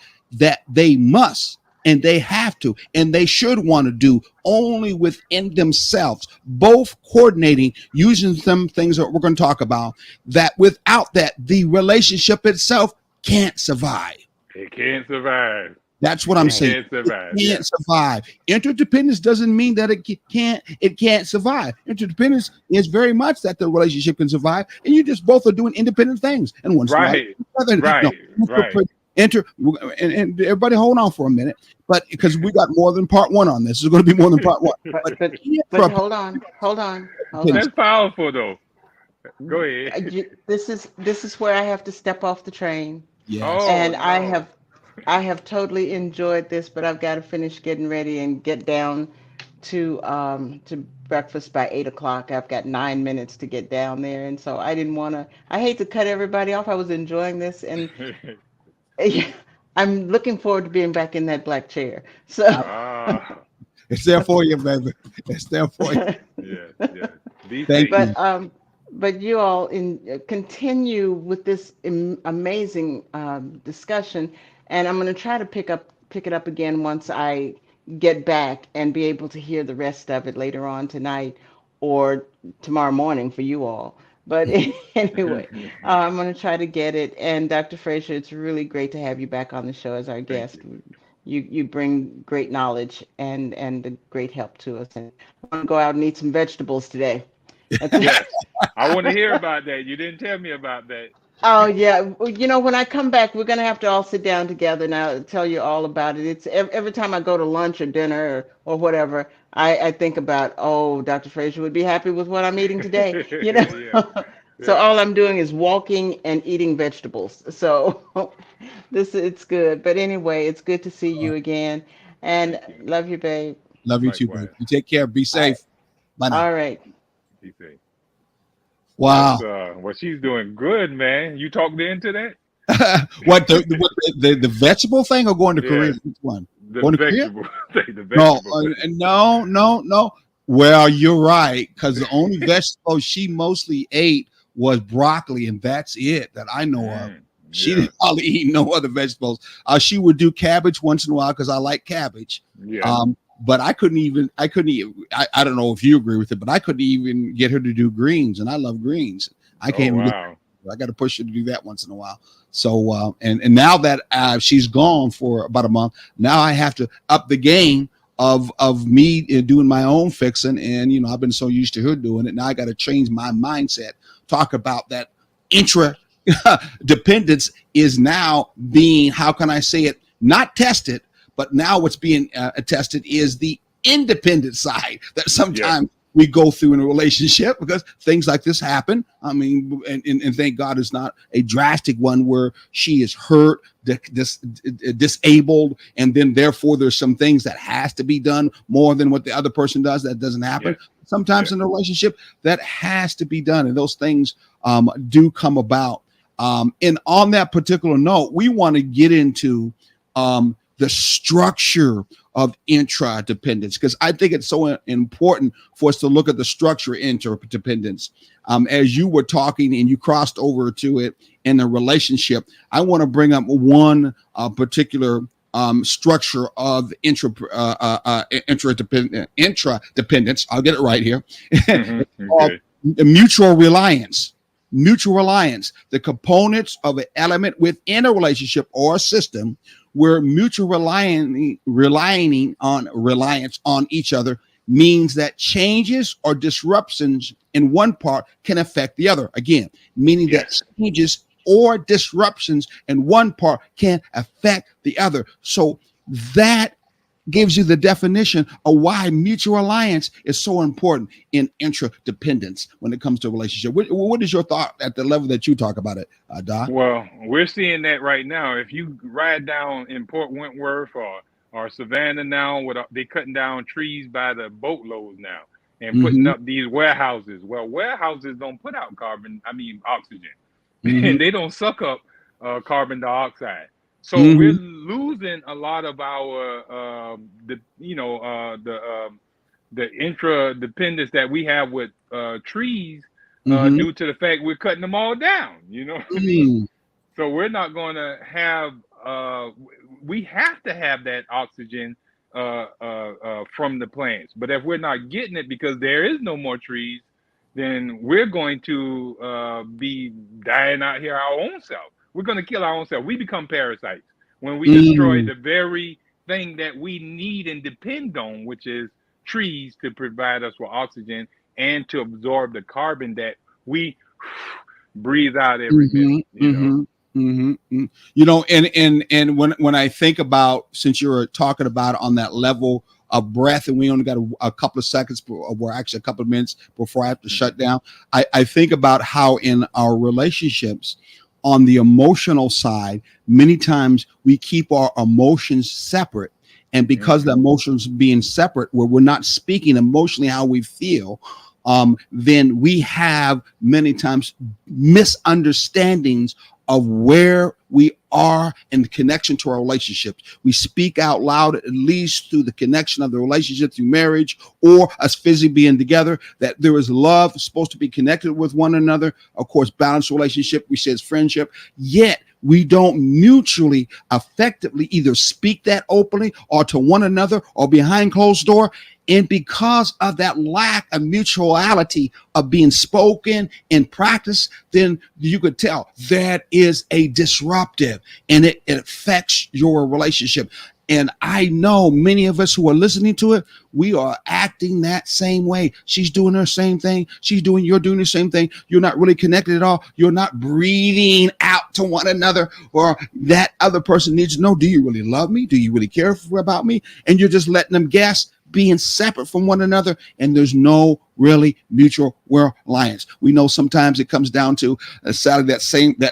they must and they have to, and they should want to do only within themselves, both coordinating using some things that we're going to talk about, that without that, the relationship itself can't survive. It can't survive. That's what I'm It saying. can't survive. It can't survive. Interdependence doesn't mean that it can't survive. Interdependence is very much that the relationship can survive, and you just both are doing independent things. And once Right. Right. And everybody hold on for a minute, but because we got more than part one on this. It's going to be more than part one. But hold on. That's powerful though. Go ahead. This is where I have to step off the train. Yes. Oh, And no. I have totally enjoyed this, but I've got to finish getting ready and get down to breakfast by 8 o'clock. I've got 9 minutes to get down there, and so I didn't want to. I hate to cut everybody off. I was enjoying this, and I'm looking forward to being back in that black chair. So Ah, It's there for you, baby. It's there for you. yeah. Be Thank safe. you. but you all continue with this amazing discussion, and I'm going to try to pick it up again once I get back and be able to hear the rest of it later on tonight or tomorrow morning for you all. But anyway, I'm going to try to get it. And Dr. Frazier, it's really great to have you back on the show as our Thank guest. you. You bring great knowledge and a great help to us. And I want to go out and eat some vegetables today. That's it. Yes. I want to hear about that. You didn't tell me about that. Oh yeah, when I come back, we're gonna have to all sit down together and I'll tell you all about it. It's every time I go to lunch or dinner or whatever, I think about, oh, Dr. Frazier would be happy with what I'm eating today, you know. Yeah. So Yeah. all I'm doing is walking and eating vegetables. So it's good. But anyway, it's good to see you again, and Thank you. love you, babe. Love you too, baby. Likewise. You take care. Be All right, safe. Bye now. all right. Be safe. Wow. That's well, she's doing good, man. You talked into that? What the vegetable thing or going to Korea? Yeah. Which one? The Going to Korea? vegetable thing. The No, vegetable thing. no. Well, you're right, because the only vegetable she mostly ate was broccoli, and that's it that I know of. She Yeah. didn't hardly eat no other vegetables. She would do cabbage once in a while because I like cabbage. Yeah. But I couldn't even. I don't know if you agree with it, but I couldn't even get her to do greens, and I love greens. I can't even. Wow. I got to push her to do that once in a while. So and now that she's gone for about a month, now I have to up the game of me doing my own fixing. And I've been so used to her doing it. Now I got to change my mindset. Talk about that intra dependence is now being, how can I say it, not tested, but now what's being tested is the independent side that sometimes we go through in a relationship, because things like this happen. I mean, and thank God it's not a drastic one where she is hurt, disabled, and then therefore there's some things that has to be done more than what the other person does. That doesn't happen. Sometimes in a relationship that has to be done, and those things do come about. And on that particular note, we want to get into the structure of intradependence, because I think it's so important for us to look at the structure of interdependence. As you were talking and you crossed over to it in the relationship, I want to bring up one particular structure of intradependence. I'll get it right here. Okay. Mutual reliance. Mutual reliance, the components of an element within a relationship or a system where mutual relying on reliance on each other means that changes or disruptions in one part can affect the other. Again, meaning that changes or disruptions in one part can affect the other. So that gives you the definition of why mutual alliance is so important in intradependence when it comes to a relationship. What is your thought at the level that you talk about it, Doc? Well, we're seeing that right now. If you ride down in Port Wentworth or Savannah now, they cutting down trees by the boatloads now and putting up these warehouses. Well, warehouses don't put out oxygen, and they don't suck up carbon dioxide. So we're losing a lot of our the intradependence that we have with trees due to the fact we're cutting them all down. You know what I mean? So we're not going to have we have to have that oxygen from the plants. But if we're not getting it because there is no more trees, then we're going to be dying out here our own self. We're going to kill our own self. We become parasites when we destroy the very thing that we need and depend on, which is trees to provide us with oxygen and to absorb the carbon that we breathe out every minute. You know, and when I think about, since you were talking about on that level of breath, and we only got a couple of seconds, or actually a couple of minutes before I have to shut down, I think about how in our relationships, on the emotional side, many times we keep our emotions separate. And because the emotions being separate, where we're not speaking emotionally how we feel, then we have many times misunderstandings of where we are in the connection to our relationships. We speak out loud, at least through the connection of the relationship, through marriage, or us physically being together, that there is love supposed to be connected with one another. Of course, balanced relationship, we say it's friendship, yet we don't mutually effectively either speak that openly or to one another or behind closed door. And because of that lack of mutuality of being spoken in practice, then you could tell that is a disruptive, and it affects your relationship. And I know many of us who are listening to it, we are acting that same way. She's doing her same thing. You're doing the same thing. You're not really connected at all. You're not breathing out to one another, or that other person needs to know, do you really love me? Do you really care about me? And you're just letting them guess, being separate from one another, and there's no really mutual reliance. We know sometimes it comes down to sadly that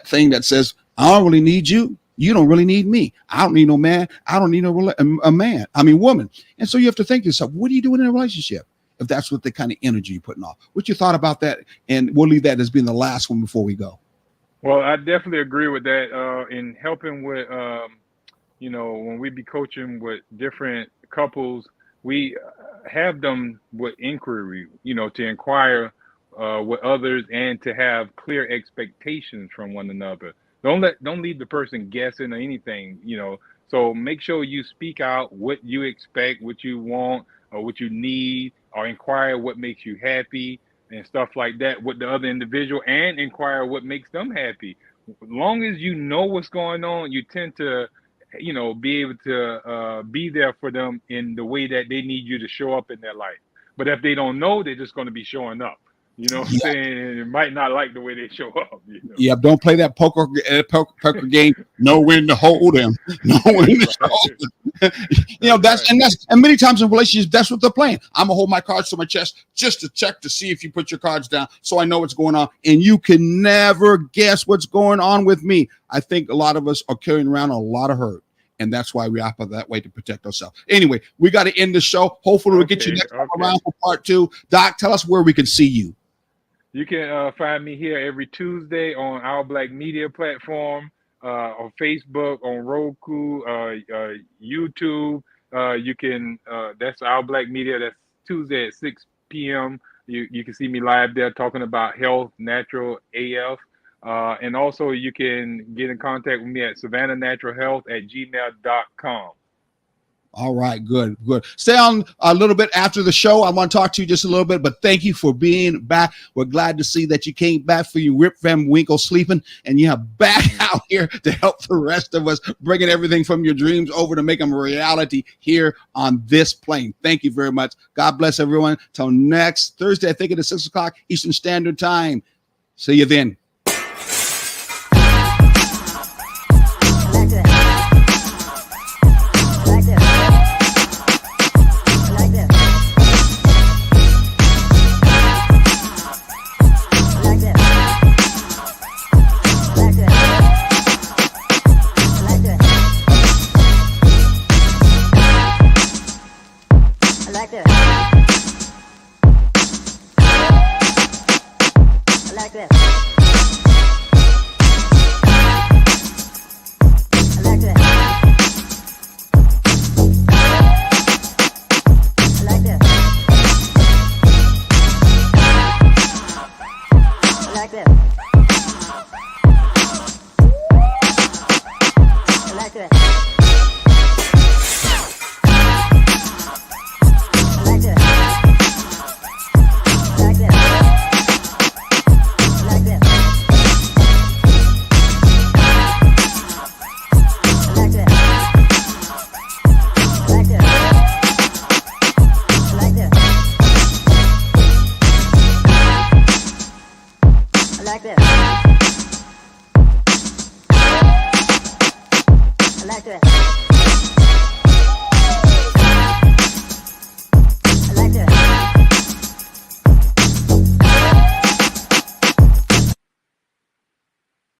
thing that says, I don't really need you. You don't really need me. I don't need no man. I don't need woman. And so you have to think to yourself, what are you doing in a relationship if that's what the kind of energy you're putting off? What's your thought about that? And we'll leave that as being the last one before we go. Well, I definitely agree with that. In helping with, when we be coaching with different couples, we have them with inquiry, to inquire with others and to have clear expectations from one another. Don't leave the person guessing or anything, So make sure you speak out what you expect, what you want, or what you need, or inquire what makes you happy and stuff like that with the other individual, and inquire what makes them happy. As long as you know what's going on, you tend to, be able to be there for them in the way that they need you to show up in their life. But if they don't know, they're just going to be showing up. You know what I'm saying? It might not like the way they show up. Yeah, don't play that poker game. Know when to hold them. Know when to hold them. And many times in relationships, that's what they're playing. I'm gonna hold my cards to my chest just to check to see if you put your cards down, so I know what's going on. And you can never guess what's going on with me. I think a lot of us are carrying around a lot of hurt. And that's why we operate that way, to protect ourselves. Anyway, we got to end the show. Hopefully we'll get you next time around for part 2. Doc, tell us where we can see you. You can find me here every Tuesday on Our Black Media platform, on Facebook, on Roku, YouTube. You can, that's Our Black Media. That's Tuesday at 6 p.m. You can see me live there talking about health, natural AF. And also you can get in contact with me at savannahnaturalhealth@gmail.com. All right, good. Stay on a little bit after the show. I want to talk to you just a little bit, but thank you for being back. We're glad to see that you came back for your Rip Van Winkle sleeping, and you have back out here to help the rest of us, bringing everything from your dreams over to make them a reality here on this plane. Thank you very much. God bless everyone. Till next Thursday, I think it is 6 o'clock Eastern Standard Time. See you then. Like that. like this. I like this.